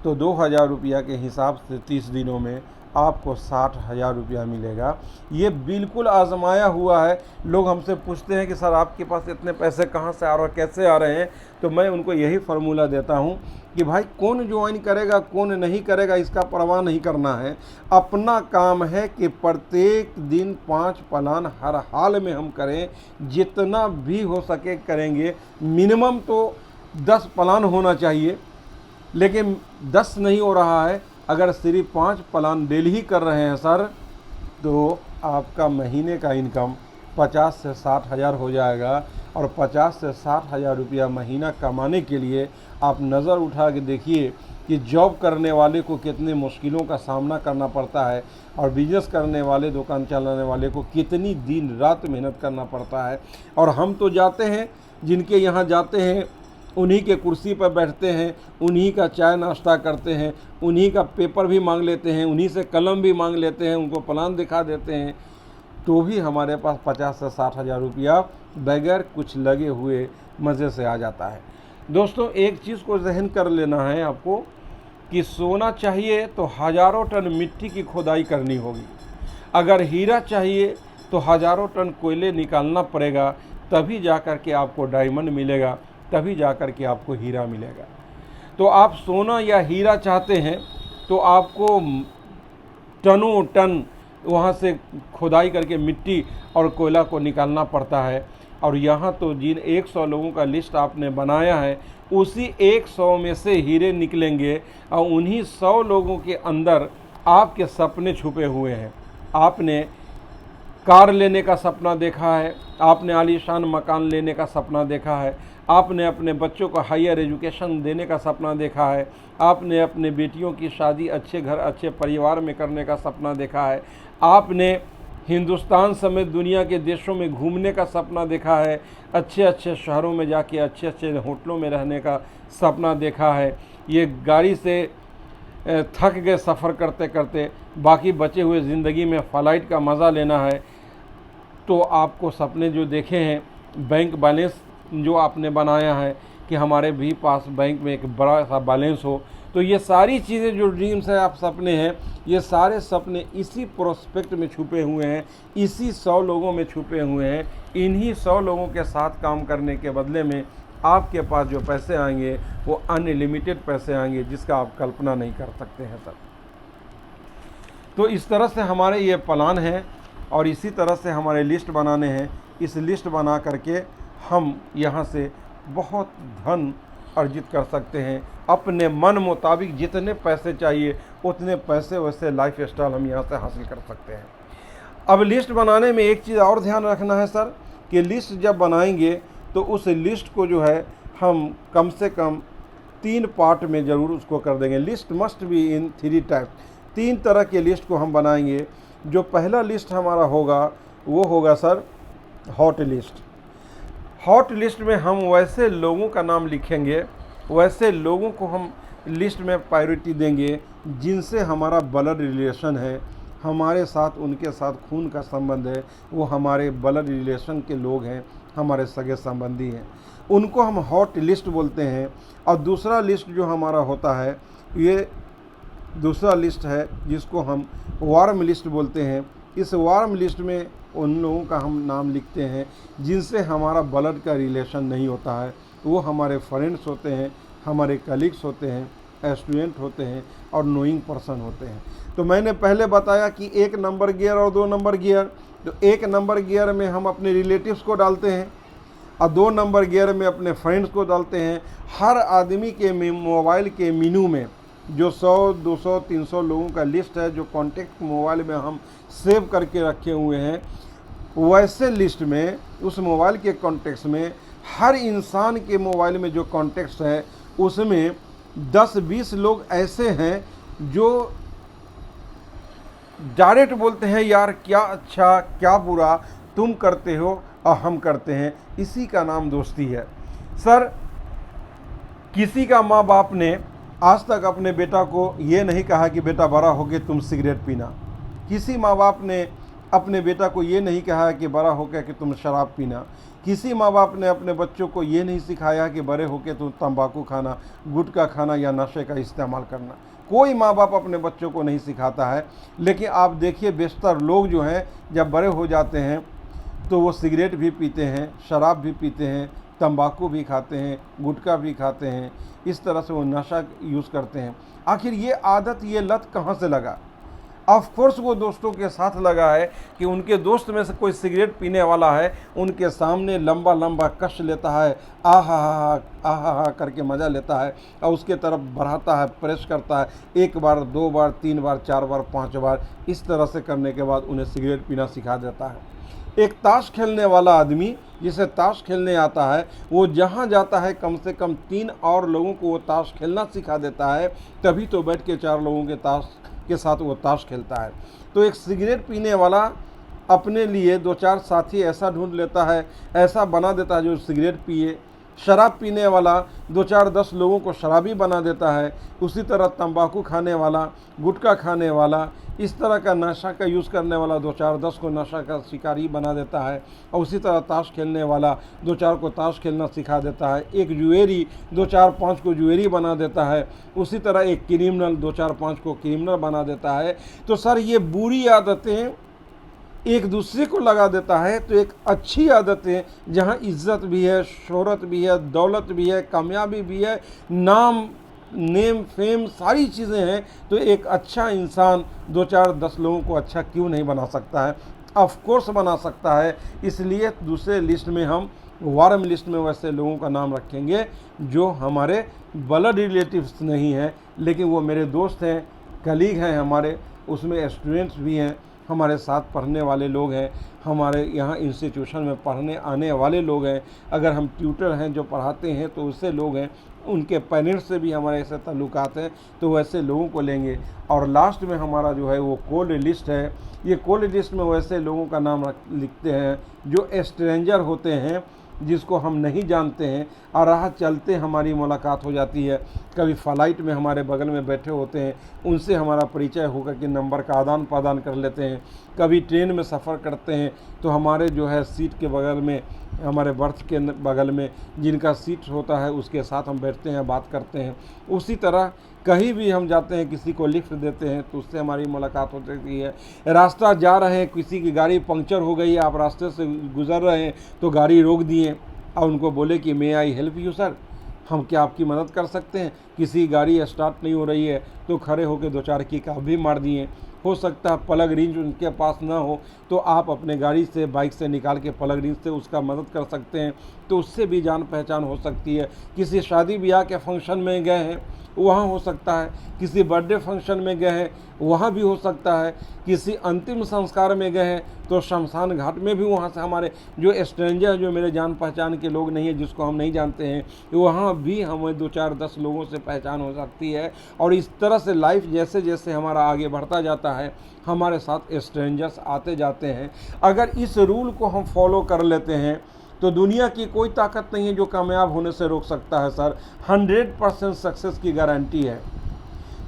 तो 2000 रुपया के हिसाब से 30 दिनों में आपको 60,000 रुपया मिलेगा। ये बिल्कुल आजमाया हुआ है। लोग हमसे पूछते हैं कि सर आपके पास इतने पैसे कहाँ से आ रहे हैं, कैसे आ रहे हैं? तो मैं उनको यही फार्मूला देता हूँ कि भाई कौन ज्वाइन करेगा कौन नहीं करेगा इसका परवाह नहीं करना है। अपना काम है कि प्रत्येक दिन 5 प्लान हर हाल में हम करें, जितना भी हो सके करेंगे। मिनिमम तो 10 प्लान होना चाहिए, लेकिन 10 नहीं हो रहा है। अगर सिर्फ 5 प्लान डेली ही कर रहे हैं सर, तो आपका महीने का इनकम 50 से 60,000 हो जाएगा। और 50 से 60,000 रुपया महीना कमाने के लिए आप नज़र उठा के देखिए कि जॉब करने वाले को कितने मुश्किलों का सामना करना पड़ता है, और बिजनेस करने वाले, दुकान चलाने वाले को कितनी दिन रात मेहनत करना पड़ता है। और हम तो जाते हैं, जिनके यहाँ जाते हैं उन्हीं के कुर्सी पर बैठते हैं, उन्हीं का चाय नाश्ता करते हैं, उन्हीं का पेपर भी मांग लेते हैं, उन्हीं से कलम भी मांग लेते हैं, उनको प्लान दिखा देते हैं, तो भी हमारे पास 50 से 60,000 रुपया बगैर कुछ लगे हुए मज़े से आ जाता है। दोस्तों, एक चीज़ को जहन कर लेना है आपको कि सोना चाहिए तो हज़ारों टन मिट्टी की खुदाई करनी होगी। अगर हीरा चाहिए तो हज़ारों टन कोयले निकालना पड़ेगा, तभी जा कर के आपको डायमंड मिलेगा, तभी जा कर के आपको हीरा मिलेगा। तो आप सोना या हीरा चाहते हैं तो आपको टनों टन वहाँ से खुदाई करके मिट्टी और कोयला को निकालना पड़ता है। और यहाँ तो जिन 100 लोगों का लिस्ट आपने बनाया है, उसी 100 में से हीरे निकलेंगे, और उन्हीं 100 लोगों के अंदर आपके सपने छुपे हुए हैं। आपने कार लेने का सपना देखा है, आपने आलीशान मकान लेने का सपना देखा है, आपने अपने बच्चों को हायर एजुकेशन देने का सपना देखा है, आपने अपने बेटियों की शादी अच्छे घर अच्छे परिवार में करने का सपना देखा है, आपने हिंदुस्तान समेत दुनिया के देशों में घूमने का सपना देखा है, अच्छे अच्छे शहरों में जाके अच्छे अच्छे होटलों में रहने का सपना देखा है। ये गाड़ी से थक गए सफ़र करते करते, बाकी बचे हुए ज़िंदगी में फ़्लाइट का मज़ा लेना है। तो आपको सपने जो देखे हैं, बैंक बैलेंस जो आपने बनाया है कि हमारे भी पास बैंक में एक बड़ा सा बैलेंस हो, तो ये सारी चीज़ें जो ड्रीम्स है, आप सपने हैं, ये सारे सपने इसी प्रोस्पेक्ट में छुपे हुए हैं, इसी 100 लोगों में छुपे हुए हैं। इन्हीं 100 लोगों के साथ काम करने के बदले में आपके पास जो पैसे आएंगे वो अनलिमिटेड पैसे आएंगे, जिसका आप कल्पना नहीं कर सकते हैं सर। तो इस तरह से हमारे ये प्लान हैं और इसी तरह से हमारे लिस्ट बनाने हैं। इस लिस्ट बना करके हम यहाँ से बहुत धन अर्जित कर सकते हैं। अपने मन मुताबिक जितने पैसे चाहिए उतने पैसे वैसे लाइफ स्टाइल हम यहाँ से हासिल कर सकते हैं। अब लिस्ट बनाने में एक चीज़ और ध्यान रखना है सर, कि लिस्ट जब बनाएंगे तो उस लिस्ट को जो है हम कम से कम 3 पार्ट में ज़रूर उसको कर देंगे। List must be in 3 types. 3 तरह के लिस्ट को हम बनाएंगे। जो पहला लिस्ट हमारा होगा वो होगा sir hot list. Hot list में हम वैसे लोगों का नाम लिखेंगे, वैसे लोगों को हम लिस्ट में प्रायोरिटी देंगे जिनसे हमारा ब्लड रिलेशन है, हमारे साथ उनके साथ खून का संबंध है, वो हमारे ब्लड रिलेशन के लोग हैं, हमारे सगे संबंधी हैं, उनको हम हॉट लिस्ट बोलते हैं। और दूसरा लिस्ट जो हमारा होता है, ये दूसरा लिस्ट है जिसको हम वार्म लिस्ट बोलते हैं। इस वार्म लिस्ट में उन लोगों का हम नाम लिखते हैं जिनसे हमारा ब्लड का रिलेशन नहीं होता है, वो हमारे फ्रेंड्स होते हैं, हमारे कलीग्स होते हैं, स्टूडेंट होते हैं और नोइंग पर्सन होते हैं। तो मैंने पहले बताया कि 1 नंबर गियर और 2 नंबर गियर। तो 1 नंबर गियर में हम अपने रिलेटिव्स को डालते हैं और 2 नंबर गियर में अपने फ्रेंड्स को डालते हैं। हर आदमी के मोबाइल के मेनू में जो 100, 200, 300 लोगों का लिस्ट है जो कॉन्टेक्ट मोबाइल में हम सेव करके रखे हुए हैं, वैसे लिस्ट में उस मोबाइल के कॉन्टेक्ट्स में हर इंसान के मोबाइल में जो कॉन्टेक्ट्स है उसमें 10-20 लोग ऐसे हैं जो डायरेक्ट बोलते हैं यार क्या अच्छा क्या बुरा तुम करते हो और हम करते हैं, इसी का नाम दोस्ती है। सर, किसी का माँ बाप ने आज तक अपने बेटा को ये नहीं कहा कि बेटा बड़ा होके तुम सिगरेट पीना। किसी माँ बाप ने अपने बेटा को ये नहीं कहा कि बड़ा होकर कि तुम शराब पीना। किसी माँ बाप ने अपने बच्चों को ये नहीं सिखाया कि बड़े होकर तुम तंबाकू खाना, गुटखा खाना या नशे का इस्तेमाल करना। कोई माँ बाप अपने बच्चों को नहीं सिखाता है। लेकिन आप देखिए बेशतर लोग जो हैं जब बड़े हो जाते हैं तो वो सिगरेट भी पीते हैं, शराब भी पीते हैं, तंबाकू भी खाते हैं, गुटखा भी खाते हैं, इस तरह से वो नशा यूज़ करते हैं। आखिर ये आदत, ये लत कहाँ से लगा? ऑफ कोर्स वो दोस्तों के साथ लगा है कि उनके दोस्त में से कोई सिगरेट पीने वाला है, उनके सामने लंबा लंबा कश लेता है, आहा करके मज़ा लेता है और उसके तरफ बढ़ाता है, प्रेस करता है, 1 बार 2 बार 3 बार 4 बार 5 बार, इस तरह से करने के बाद उन्हें सिगरेट पीना सिखा देता है। एक ताश खेलने वाला आदमी जिसे ताश खेलने आता है, वो जहाँ जाता है कम से कम 3 और लोगों को वो ताश खेलना सिखा देता है, तभी तो बैठ के 4 लोगों के ताश के साथ वो ताश खेलता है। तो एक सिगरेट पीने वाला अपने लिए 2-4 साथी ऐसा ढूंढ लेता है, ऐसा बना देता है जो सिगरेट पिए। शराब पीने वाला 2-4-10 लोगों को शराबी बना देता है। उसी तरह तंबाकू खाने वाला, गुटखा खाने वाला, इस तरह का नशा का यूज़ करने वाला 2-4-10 को नशा का शिकारी बना देता है। और उसी तरह ताश खेलने वाला 2-4 को ताश खेलना सिखा देता है। एक जुएरी 2-4-5 को जुएरी बना देता है। उसी तरह एक क्रिमिनल 2-4-5 को क्रिमिनल बना देता है। तो सर, ये बुरी आदतें एक दूसरे को लगा देता है, तो एक अच्छी आदतें जहाँ इज्जत भी है, शोहरत भी है, दौलत भी है, कामयाबी भी है, नाम नेम फेम सारी चीज़ें हैं, तो एक अच्छा इंसान 2-4-10 लोगों को अच्छा क्यों नहीं बना सकता है? ऑफ कोर्स बना सकता है। इसलिए दूसरे लिस्ट में हम वार्म लिस्ट में वैसे लोगों का नाम रखेंगे जो हमारे ब्लड रिलेटिव्स नहीं हैं, लेकिन वो मेरे दोस्त हैं, कलीग हैं हमारे, उसमें स्टूडेंट्स भी हैं, हमारे साथ पढ़ने वाले लोग हैं, हमारे यहाँ इंस्टीट्यूशन में पढ़ने आने वाले लोग हैं। अगर हम ट्यूटर हैं जो पढ़ाते हैं तो उससे लोग हैं, उनके पेरेंट्स से भी हमारे ऐसे ताल्लुकात हैं, तो वैसे लोगों को लेंगे। और लास्ट में हमारा जो है वो कोल्ड लिस्ट है। ये कोल्ड लिस्ट में वैसे लोगों का नाम लिखते हैं जो स्ट्रेंजर होते हैं, जिसको हम नहीं जानते हैं, और राह चलते हमारी मुलाकात हो जाती है। कभी फ्लाइट में हमारे बगल में बैठे होते हैं, उनसे हमारा परिचय होकर के नंबर का आदान प्रदान कर लेते हैं। कभी ट्रेन में सफ़र करते हैं तो हमारे जो है सीट के बगल में, हमारे बर्थ के बगल में जिनका सीट होता है उसके साथ हम बैठते हैं, बात करते हैं। उसी तरह कहीं भी हम जाते हैं, किसी को लिफ्ट देते हैं तो उससे हमारी मुलाकात हो सकती है। रास्ता जा रहे हैं, किसी की गाड़ी पंक्चर हो गई है, आप रास्ते से गुजर रहे हैं तो गाड़ी रोक दिए और उनको बोले कि मे आई हेल्प यू सर, हम क्या आपकी मदद कर सकते हैं? किसी गाड़ी स्टार्ट नहीं हो रही है तो खड़े होकर 2-4 किक आप भी मार दिए। हो सकता है प्लग रिंच उनके पास ना हो तो आप अपने गाड़ी से, बाइक से निकाल के प्लग रिंच से उसका मदद कर सकते हैं, तो उससे भी जान पहचान हो सकती है। किसी शादी ब्याह के फंक्शन में गए हैं, वहाँ हो सकता है। किसी बर्थडे फंक्शन में गए हैं, वहाँ भी हो सकता है। किसी अंतिम संस्कार में गए हैं तो शमशान घाट में भी वहाँ से हमारे जो स्ट्रेंजर, जो मेरे जान पहचान के लोग नहीं है, जिसको हम नहीं जानते हैं, वहाँ भी हमें 2-4-10 लोगों से पहचान हो सकती है। और इस तरह से लाइफ जैसे जैसे हमारा आगे बढ़ता जाता है, हमारे साथ स्ट्रेंजर्स आते जाते हैं। अगर इस रूल को हम फॉलो कर लेते हैं तो दुनिया की कोई ताकत नहीं है जो कामयाब होने से रोक सकता है सर। 100% सक्सेस की गारंटी है।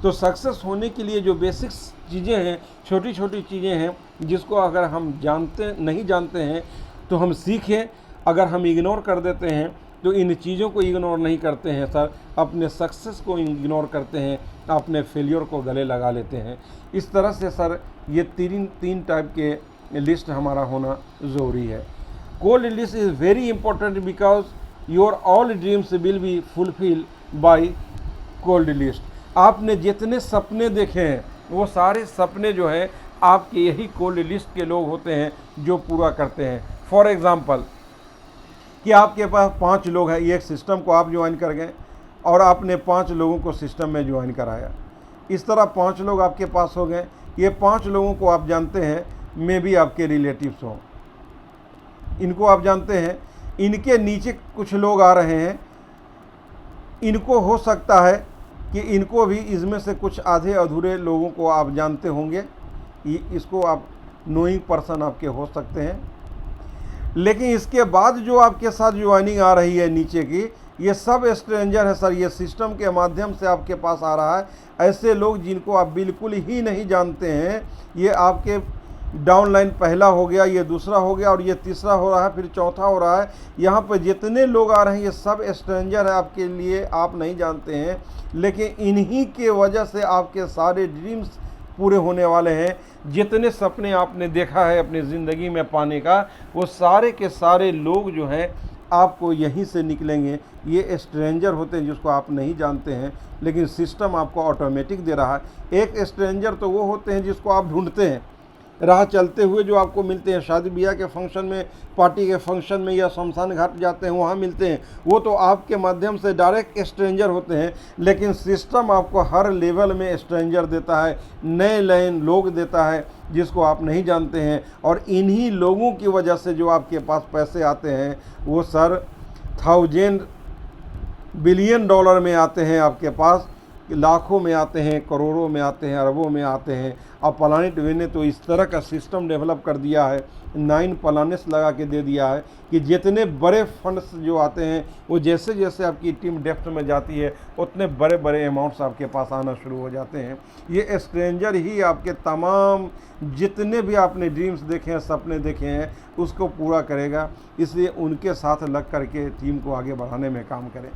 तो सक्सेस होने के लिए जो बेसिक्स चीज़ें हैं, छोटी छोटी चीज़ें हैं, जिसको अगर हम नहीं जानते हैं तो हम सीखें। अगर हम इग्नोर कर देते हैं तो इन चीज़ों को इग्नोर नहीं करते हैं सर, अपने सक्सेस को इग्नोर करते हैं, अपने फेलियर को गले लगा लेते हैं। इस तरह से सर ये तीन टाइप के लिस्ट हमारा होना ज़रूरी है। Cold list is very important because your all dreams will be fulfil by cold list. आपने जितने सपने देखे हैं वो सारे सपने जो हैं आपके यही कोल्ड लिस्ट के लोग होते हैं जो पूरा करते हैं। फॉर एग्ज़ाम्पल कि आपके पास 5 लोग हैं, ये एक सिस्टम को आप ज्वाइन कर गए और आपने 5 लोगों को सिस्टम में ज्वाइन कराया। इस तरह 5 लोग आपके पास हो गए। ये 5 लोगों को आप जानते हैं, मे भी आपके रिलेटिव्स हों, इनको आप जानते हैं। इनके नीचे कुछ लोग आ रहे हैं, इनको हो सकता है कि इनको भी इसमें से कुछ आधे अधूरे लोगों को आप जानते होंगे, इसको आप नोइंग पर्सन आपके हो सकते हैं। लेकिन इसके बाद जो आपके साथ ज्वाइनिंग आ रही है नीचे की, ये सब स्ट्रेंजर है सर। ये सिस्टम के माध्यम से आपके पास आ रहा है। ऐसे लोग जिनको आप बिल्कुल ही नहीं जानते हैं, ये आपके डाउनलाइन पहला हो गया, ये दूसरा हो गया और ये तीसरा हो रहा है, फिर चौथा हो रहा है। यहाँ पर जितने लोग आ रहे हैं ये सब स्ट्रेंजर है आपके लिए, आप नहीं जानते हैं। लेकिन इन्हीं के वजह से आपके सारे ड्रीम्स पूरे होने वाले हैं। जितने सपने आपने देखा है अपनी ज़िंदगी में पाने का, वो सारे के सारे लोग जो हैं आपको यहीं से निकलेंगे। ये स्ट्रेंजर होते हैं जिसको आप नहीं जानते हैं, लेकिन सिस्टम आपको ऑटोमेटिक दे रहा है। एक स्ट्रेंजर तो वो होते हैं जिसको आप ढूंढते हैं, राह चलते हुए जो आपको मिलते हैं, शादी ब्याह के फंक्शन में, पार्टी के फंक्शन में या शमशान घाट जाते हैं वहाँ मिलते हैं, वो तो आपके माध्यम से डायरेक्ट स्ट्रेंजर होते हैं। लेकिन सिस्टम आपको हर लेवल में स्ट्रेंजर देता है, नए नए लोग देता है जिसको आप नहीं जानते हैं। और इन्हीं लोगों की वजह से जो आपके पास पैसे आते हैं वो सर 1000 बिलियन डॉलर में आते हैं आपके पास, लाखों में आते हैं, करोड़ों में आते हैं, अरबों में आते हैं। अब प्लानिट वे ने तो इस तरह का सिस्टम डेवलप कर दिया है, 9 प्लानेट्स लगा के दे दिया है कि जितने बड़े फंड्स जो आते हैं वो जैसे जैसे आपकी टीम डेप्थ में जाती है उतने बड़े बड़े अमाउंट्स आपके पास आना शुरू हो जाते हैं। ये स्ट्रेंजर ही आपके तमाम जितने भी आपने ड्रीम्स देखे हैं, सपने देखे हैं, उसको पूरा करेगा। इसलिए उनके साथ लग करके टीम को आगे बढ़ाने में काम करें।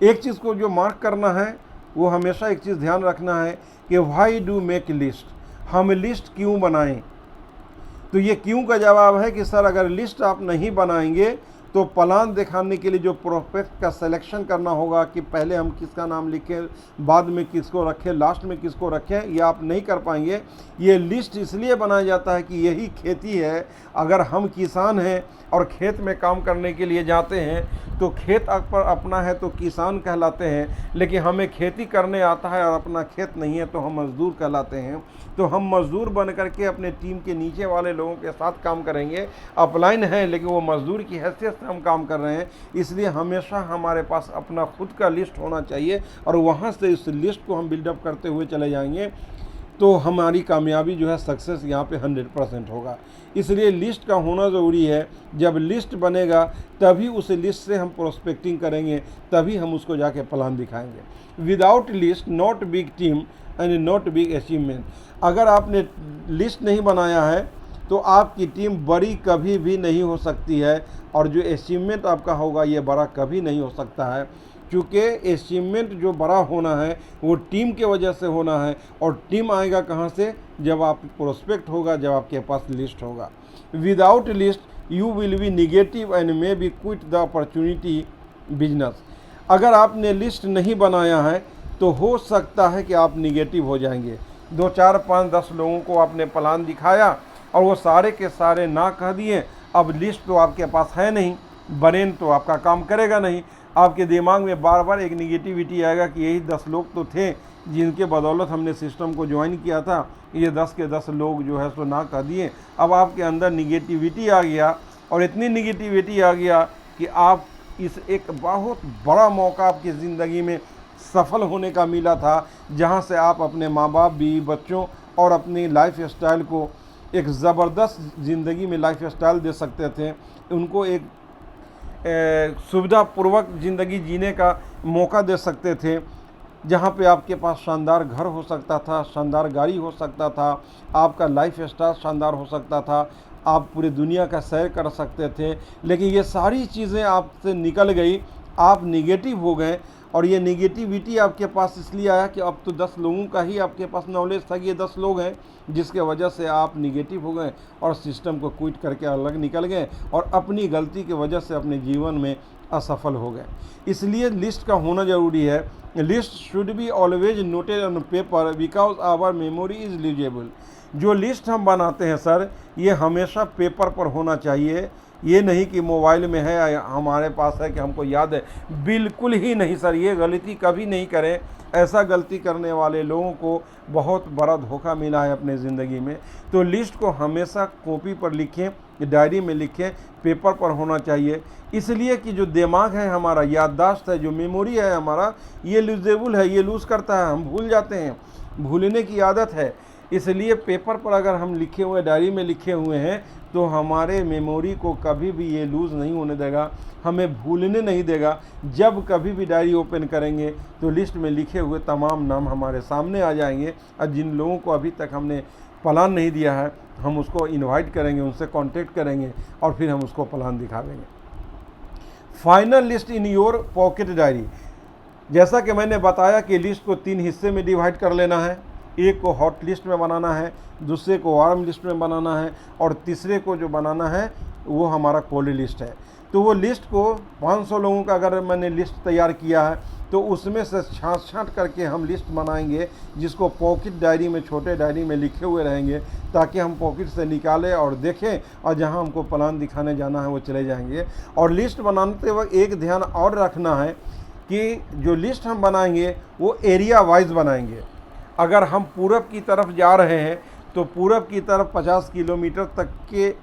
एक चीज़ को जो मार्क करना है, वो हमेशा एक चीज़ ध्यान रखना है कि व्हाई डू मेक लिस्ट, हम लिस्ट क्यों बनाएं। तो ये क्यों का जवाब है कि सर अगर लिस्ट आप नहीं बनाएंगे तो प्लान दिखाने के लिए जो प्रोस्पेक्ट का सिलेक्शन करना होगा कि पहले हम किसका नाम लिखें, बाद में किसको रखें, लास्ट में किसको रखें, ये आप नहीं कर पाएंगे। ये लिस्ट इसलिए बनाया जाता है कि यही खेती है। अगर हम किसान हैं और खेत में काम करने के लिए जाते हैं तो खेत पर अपना है तो किसान कहलाते हैं, लेकिन हमें खेती करने आता है और अपना खेत नहीं है तो हम मज़दूर कहलाते हैं। तो हम मज़दूर बन करके अपने टीम के नीचे वाले लोगों के साथ काम करेंगे। अपलाइन है लेकिन वो मज़दूर की हैसियत से हम काम कर रहे हैं। इसलिए हमेशा हमारे पास अपना खुद का लिस्ट होना चाहिए और वहाँ से इस लिस्ट को हम बिल्डअप करते हुए चले जाएंगे तो हमारी कामयाबी जो है, सक्सेस यहाँ पे 100% होगा। इसलिए लिस्ट का होना ज़रूरी है। जब लिस्ट बनेगा तभी उस लिस्ट से हम प्रोस्पेक्टिंग करेंगे, तभी हम उसको जाके प्लान दिखाएंगे। Without list not big team and not big achievement. अगर आपने लिस्ट नहीं बनाया है तो आपकी टीम बड़ी कभी भी नहीं हो सकती है और जो अचीवमेंट आपका होगा ये बड़ा कभी नहीं हो सकता है। क्योंकि अचीवमेंट जो बड़ा होना है वो टीम के वजह से होना है। और टीम आएगा कहाँ से? जब आप प्रोस्पेक्ट होगा, जब आपके पास लिस्ट होगा। Without list you will be negative and may be quit the opportunity business. अगर आपने लिस्ट नहीं बनाया है तो हो सकता है कि आप निगेटिव हो जाएंगे। 2, 4, 5, 10 लोगों को आपने प्लान दिखाया और वो सारे के सारे ना कह दिए। अब लिस्ट तो आपके पास है नहीं, ब्रेन तो आपका काम करेगा नहीं। आपके दिमाग में बार बार एक निगेटिविटी आएगा कि यही 10 लोग तो थे जिनके बदौलत हमने सिस्टम को ज्वाइन किया था, ये 10 के 10 लोग जो है सो ना कह दिए। अब आपके अंदर निगेटिविटी आ गया और इतनी निगेटिविटी आ गया कि आप इस एक बहुत बड़ा मौका आपकी ज़िंदगी में सफल होने का मिला था, जहाँ से आप अपने माँ बाप, बीवी, बच्चों और अपनी लाइफ स्टाइल को एक ज़बरदस्त ज़िंदगी में लाइफ स्टाइल दे सकते थे। उनको एक सुविधापूर्वक ज़िंदगी जीने का मौका दे सकते थे, जहाँ पे आपके पास शानदार घर हो सकता था, शानदार गाड़ी हो सकता था, आपका लाइफ स्टाइल शानदार हो सकता था, आप पूरी दुनिया का सैर कर सकते थे। लेकिन ये सारी चीज़ें आपसे निकल गई, आप निगेटिव हो गए। और ये निगेटिविटी आपके पास इसलिए आया कि अब तो 10 लोगों का ही आपके पास नॉलेज था कि ये 10 लोग हैं, जिसके वजह से आप निगेटिव हो गए और सिस्टम को क्विट करके अलग निकल गए और अपनी गलती की वजह से अपने जीवन में असफल हो गए। इसलिए लिस्ट का होना ज़रूरी है। List should be always noted on paper because our memory is legible. जो लिस्ट हम बनाते हैं सर, ये हमेशा पेपर पर होना चाहिए। ये नहीं कि मोबाइल में है, हमारे पास है कि हमको याद है, बिल्कुल ही नहीं सर। ये गलती कभी नहीं करें। ऐसा गलती करने वाले लोगों को बहुत बड़ा धोखा मिला है अपने ज़िंदगी में। तो लिस्ट को हमेशा कॉपी पर लिखें, डायरी में लिखें, पेपर पर होना चाहिए, इसलिए कि जो दिमाग है हमारा, याददाश्त है, जो मेमोरी है हमारा, ये लूजेबल है, ये लूज़ करता है, हम भूल जाते हैं, भूलने की आदत है। इसलिए पेपर पर अगर हम लिखे हुए, डायरी में लिखे हुए हैं, तो हमारे मेमोरी को कभी भी ये लूज़ नहीं होने देगा, हमें भूलने नहीं देगा। जब कभी भी डायरी ओपन करेंगे तो लिस्ट में लिखे हुए तमाम नाम हमारे सामने आ जाएंगे, और जिन लोगों को अभी तक हमने प्लान नहीं दिया है, हम उसको इनवाइट करेंगे, उनसे कांटेक्ट करेंगे और फिर हम उसको प्लान दिखावेंगे। Final list in your pocket diary. जैसा कि मैंने बताया कि लिस्ट को 3 हिस्से में डिवाइड कर लेना है। एक को हॉट लिस्ट में बनाना है, दूसरे को वार्म लिस्ट में बनाना है, और तीसरे को जो बनाना है वो हमारा कोल्ड लिस्ट है। तो वो लिस्ट को 500 लोगों का अगर मैंने लिस्ट तैयार किया है, तो उसमें से छाँट करके हम लिस्ट बनाएंगे, जिसको पॉकेट डायरी में, छोटे डायरी में लिखे हुए रहेंगे, ताकि हम पॉकेट से निकालें और देखें, और जहां हमको प्लान दिखाने जाना है वो चले जाएंगे। और लिस्ट बनाते वक्त एक ध्यान और रखना है कि जो लिस्ट हम बनाएंगे वो एरिया वाइज बनाएंगे। अगर हम पूरब की तरफ जा रहे हैं तो पूरब की तरफ 50 किलोमीटर तक के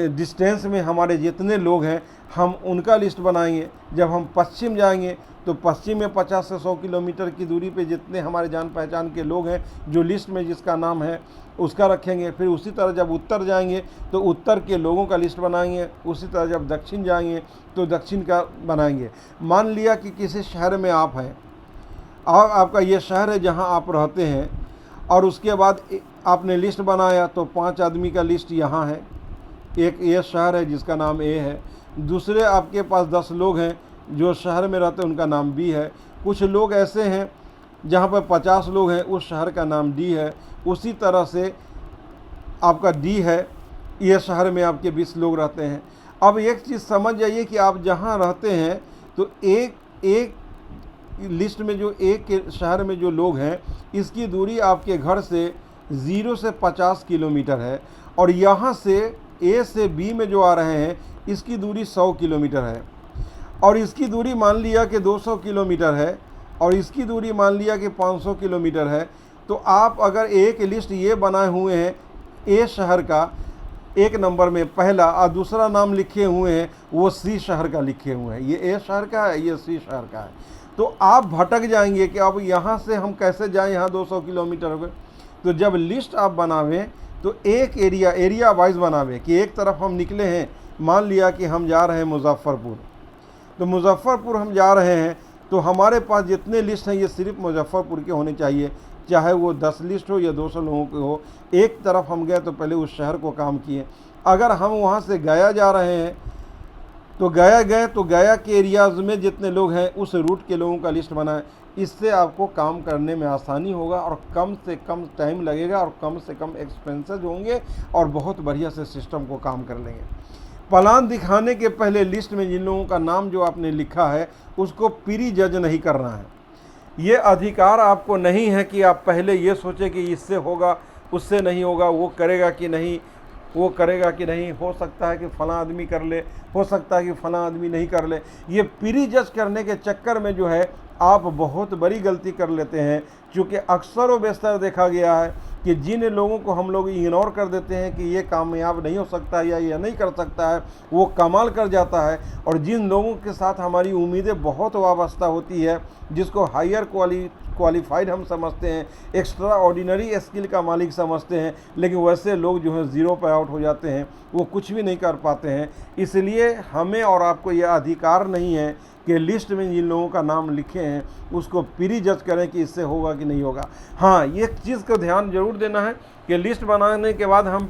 डिस्टेंस में हमारे जितने लोग हैं, हम उनका लिस्ट बनाएंगे। जब हम पश्चिम जाएंगे तो पश्चिम में 50 से 100 किलोमीटर की दूरी पे जितने हमारे जान पहचान के लोग हैं, जो लिस्ट में जिसका नाम है उसका रखेंगे। फिर उसी तरह जब उत्तर जाएंगे तो उत्तर के लोगों का लिस्ट बनाएंगे। उसी तरह जब दक्षिण जाएंगे तो दक्षिण का बनाएंगे। मान लिया कि किसी शहर में आप हैं, और आपका ये शहर है जहाँ आप रहते हैं, और उसके बाद आपने लिस्ट बनाया तो 5 आदमी का लिस्ट यहाँ है। एक ये शहर है जिसका नाम ए है, दूसरे आपके पास 10 लोग हैं जो शहर में रहते हैं, उनका नाम बी है। कुछ लोग ऐसे हैं जहाँ पर 50 लोग हैं, उस शहर का नाम डी है। उसी तरह से आपका डी है, ये शहर में आपके 20 लोग रहते हैं। अब एक चीज़ समझ जाइए कि आप जहाँ रहते हैं तो एक लिस्ट में जो एक के शहर में जो लोग हैं, इसकी दूरी आपके घर से 0 से 50 किलोमीटर है, और यहाँ से ए से बी में जो आ रहे हैं इसकी दूरी 100 किलोमीटर है, और इसकी दूरी मान लिया कि 200 किलोमीटर है, और इसकी दूरी मान लिया कि 500 किलोमीटर है। तो आप अगर एक लिस्ट ये बनाए हुए हैं ए शहर का एक नंबर में पहला, और दूसरा नाम लिखे हुए हैं वो सी शहर का लिखे हुए हैं, ये ए शहर का है, ये सी शहर का है, तो आप भटक जाएंगे कि अब यहाँ से हम कैसे जाएं, यहाँ 200 किलोमीटर हो गए। तो जब लिस्ट आप बनावें तो एक एरिया वाइज बनावें कि एक तरफ हम निकले हैं, मान लिया कि हम जा रहे हैं मुजफ्फरपुर, तो मुजफ्फरपुर हम जा रहे हैं, तो हमारे पास जितने लिस्ट हैं ये सिर्फ मुजफ्फरपुर के होने चाहिए, चाहे वो 10 लिस्ट हो या 200 लोगों के हो। एक तरफ हम गए तो पहले उस शहर को काम किए। अगर हम वहाँ से गया जा रहे हैं तो गया गए तो गया के एरियाज़ में जितने लोग हैं उस रूट के लोगों का लिस्ट बनाएं। इससे आपको काम करने में आसानी होगा और कम से कम टाइम लगेगा और कम से कम एक्सपेंसेस होंगे, और बहुत बढ़िया से सिस्टम को काम कर लेंगे। प्लान दिखाने के पहले लिस्ट में जिन लोगों का नाम जो आपने लिखा है उसको प्री जज नहीं करना है। ये अधिकार आपको नहीं है कि आप पहले ये सोचें कि इससे होगा, उससे नहीं होगा, वो करेगा कि नहीं, वो करेगा कि नहीं, हो सकता है कि फ़लाँ आदमी कर ले, हो सकता है कि फ़लाँ आदमी नहीं कर ले। ये प्री जज करने के चक्कर में जो है आप बहुत बड़ी गलती कर लेते हैं, क्योंकि अक्सर व बेशतर देखा गया है कि जिन लोगों को हम लोग इग्नोर कर देते हैं कि ये कामयाब नहीं हो सकता या ये नहीं कर सकता है, वो कमाल कर जाता है। और जिन लोगों के साथ हमारी उम्मीदें बहुत वाबस्ता होती है, जिसको हायर क्वालिफाइड हम समझते हैं, एक्स्ट्रा ऑर्डिनरी स्किल का मालिक समझते हैं, लेकिन वैसे लोग जो हैं ज़ीरो पे आउट हो जाते हैं, वो कुछ भी नहीं कर पाते हैं। इसलिए हमें और आपको यह अधिकार नहीं है कि लिस्ट में जिन लोगों का नाम लिखे हैं उसको प्री जज करें कि इससे होगा कि नहीं होगा। हाँ, एक चीज़ को ध्यान जरूर देना है कि लिस्ट बनाने के बाद हम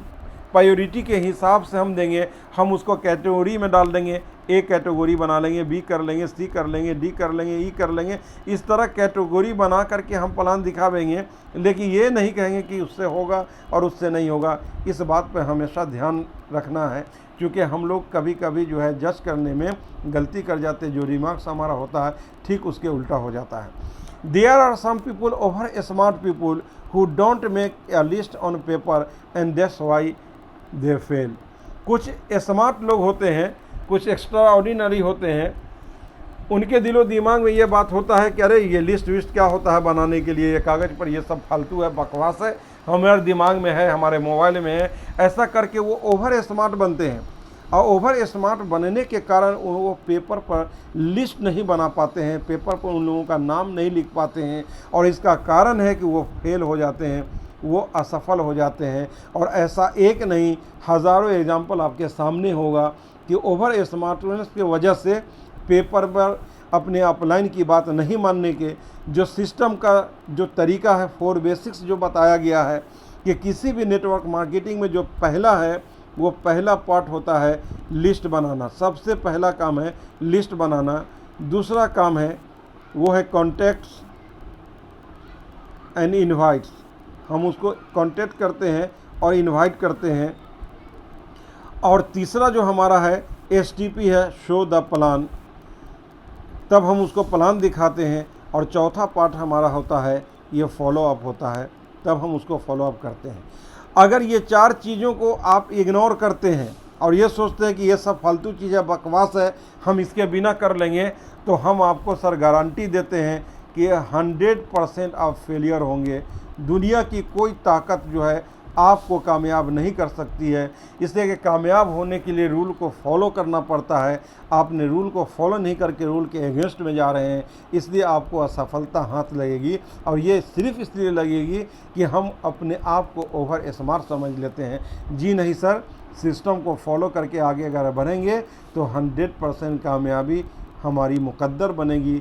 प्रायोरिटी के हिसाब से हम देंगे, हम उसको कैटेगरी में डाल देंगे। ए कैटेगरी बना लेंगे, बी कर लेंगे, सी कर लेंगे, डी कर लेंगे, ई कर लेंगे। इस तरह कैटेगरी बना करके हम प्लान दिखावेंगे, लेकिन ये नहीं कहेंगे कि उससे होगा और उससे नहीं होगा। इस बात पर हमेशा ध्यान रखना है, क्योंकि हम लोग कभी कभी जो है जज करने में गलती कर जाते हैं। जो रिमार्क्स हमारा होता है ठीक उसके उल्टा हो जाता है। There are some people over smart people who don't make a list on paper and that's why they fail. कुछ स्मार्ट लोग होते हैं, कुछ एक्स्ट्रा ऑर्डिनरी होते हैं, उनके दिलो दिमाग में ये बात होता है कि अरे ये लिस्ट विस्ट क्या होता है बनाने के लिए, ये कागज़ पर ये सब फालतू है, बकवास है, हमारे दिमाग में है, हमारे मोबाइल में है। ऐसा करके वो ओवर स्मार्ट बनते हैं और ओवर स्मार्ट बनने के कारण वो पेपर पर लिस्ट नहीं बना पाते हैं, पेपर पर उन लोगों का नाम नहीं लिख पाते हैं और इसका कारण है कि वो फेल हो जाते हैं, वो असफल हो जाते हैं। और ऐसा एक नहीं, हज़ारों एग्जाम्पल आपके सामने होगा कि ओवर स्मार्टनेस की वजह से पेपर पर अपने अपलाइन की बात नहीं मानने के, जो सिस्टम का जो तरीका है 4 बेसिक्स जो बताया गया है कि किसी भी नेटवर्क मार्केटिंग में जो पहला है वो पहला पार्ट होता है लिस्ट बनाना। सबसे पहला काम है लिस्ट बनाना। दूसरा काम है वो है कॉन्टैक्ट्स एंड इनवाइट्स, हम उसको कॉन्टैक्ट करते हैं और इनवाइट करते हैं। और तीसरा जो हमारा है STP है, शो द प्लान, तब हम उसको प्लान दिखाते हैं। और चौथा पार्ट हमारा होता है ये फॉलो अप होता है, तब हम उसको फॉलो अप करते हैं। अगर ये 4 चीज़ों को आप इग्नोर करते हैं और ये सोचते हैं कि ये सब फालतू चीज़ें बकवास है, हम इसके बिना कर लेंगे, तो हम आपको सर गारंटी देते हैं कि 100% आप फेलियर होंगे। दुनिया की कोई ताकत जो है आपको कामयाब नहीं कर सकती है, इसलिए कि कामयाब होने के लिए रूल को फॉलो करना पड़ता है। आपने रूल को फॉलो नहीं करके रूल के अगेंस्ट में जा रहे हैं, इसलिए आपको असफलता हाथ लगेगी। और ये सिर्फ इसलिए लगेगी कि हम अपने आप को ओवर स्मार्ट समझ लेते हैं। जी नहीं सर, सिस्टम को फॉलो करके आगे अगर बढ़ेंगे तो 100% कामयाबी हमारी मुकद्दर बनेगी,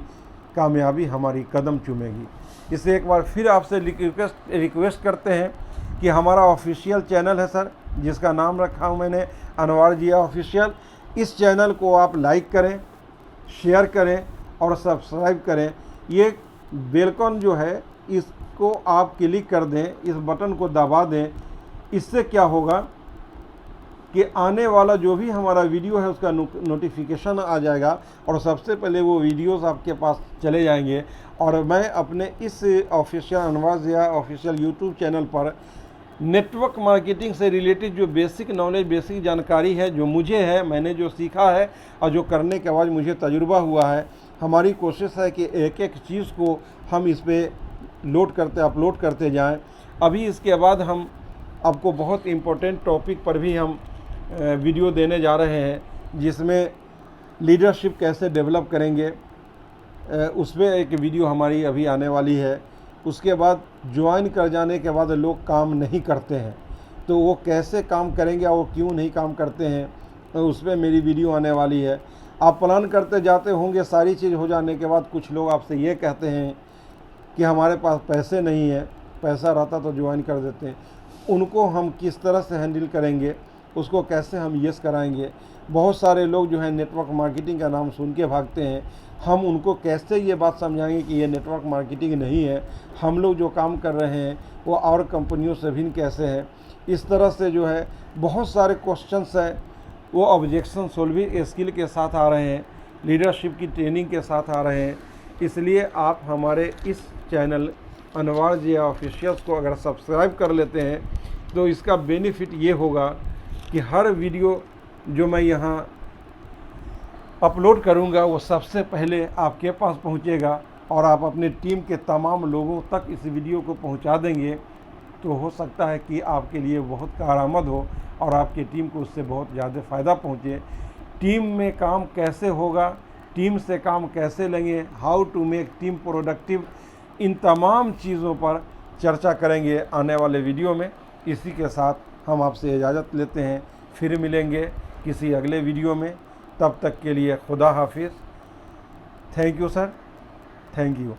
कामयाबी हमारी कदम चूमेगी। इसे एक बार फिर आपसे रिक्वेस्ट करते हैं कि हमारा ऑफिशियल चैनल है सर, जिसका नाम रखा हूँ मैंने अनवर जिया ऑफिशियल। इस चैनल को आप लाइक करें, शेयर करें और सब्सक्राइब करें। ये बेलकॉन जो है इसको आप क्लिक कर दें, इस बटन को दबा दें। इससे क्या होगा कि आने वाला जो भी हमारा वीडियो है उसका नोटिफिकेशन आ जाएगा और सबसे पहले वो वीडियोस आपके पास चले जाएंगे। और मैं अपने इस ऑफिशियल अनवर जिया ऑफिशियल यूट्यूब चैनल पर नेटवर्क मार्केटिंग से रिलेटेड जो बेसिक नॉलेज, बेसिक जानकारी है, जो मुझे है, मैंने जो सीखा है और जो करने के बाद मुझे तजुर्बा हुआ है, हमारी कोशिश है कि एक एक चीज़ को हम इस पर अपलोड करते जाएं। अभी इसके बाद हम आपको बहुत इम्पोर्टेंट टॉपिक पर भी हम वीडियो देने जा रहे हैं, जिसमें लीडरशिप कैसे डेवलप करेंगे, उस पर एक वीडियो हमारी अभी आने वाली है। उसके बाद ज्वाइन कर जाने के बाद लोग काम नहीं करते हैं, तो वो कैसे काम करेंगे और वो क्यों नहीं काम करते हैं, तो उस पर मेरी वीडियो आने वाली है। आप प्लान करते जाते होंगे, सारी चीज़ हो जाने के बाद कुछ लोग आपसे ये कहते हैं कि हमारे पास पैसे नहीं है, पैसा रहता तो ज्वाइन कर देते हैं। उनको हम किस तरह से हैंडल करेंगे, उसको कैसे हम यस कराएंगे। बहुत सारे लोग जो है नेटवर्क मार्केटिंग का नाम सुन के भागते हैं, हम उनको कैसे ये बात समझाएंगे कि ये नेटवर्क मार्केटिंग नहीं है, हम लोग जो काम कर रहे हैं वो और कंपनियों से भिन्न कैसे है। इस तरह से जो है बहुत सारे क्वेश्चंस हैं, वो ऑब्जेक्शन सोल्विंग स्किल के साथ आ रहे हैं, लीडरशिप की ट्रेनिंग के साथ आ रहे हैं। इसलिए आप हमारे इस चैनल अनवर जिया ऑफिशियल्स को अगर सब्सक्राइब कर लेते हैं तो इसका बेनिफिट ये होगा कि हर वीडियो जो मैं यहाँ अपलोड करूँगा वो सबसे पहले आपके पास पहुँचेगा और आप अपने टीम के तमाम लोगों तक इस वीडियो को पहुँचा देंगे, तो हो सकता है कि आपके लिए बहुत कारआमद हो और आपकी टीम को उससे बहुत ज़्यादा फ़ायदा पहुँचे। टीम में काम कैसे होगा, टीम से काम कैसे लेंगे, how to make team productive, इन तमाम चीज़ों पर चर्चा करेंगे आने वाले वीडियो में। इसी के साथ हम आपसे इजाज़त लेते हैं, फिर मिलेंगे किसी अगले वीडियो में। तब तक के लिए खुदा हाफिज़। Thank you sir, thank you.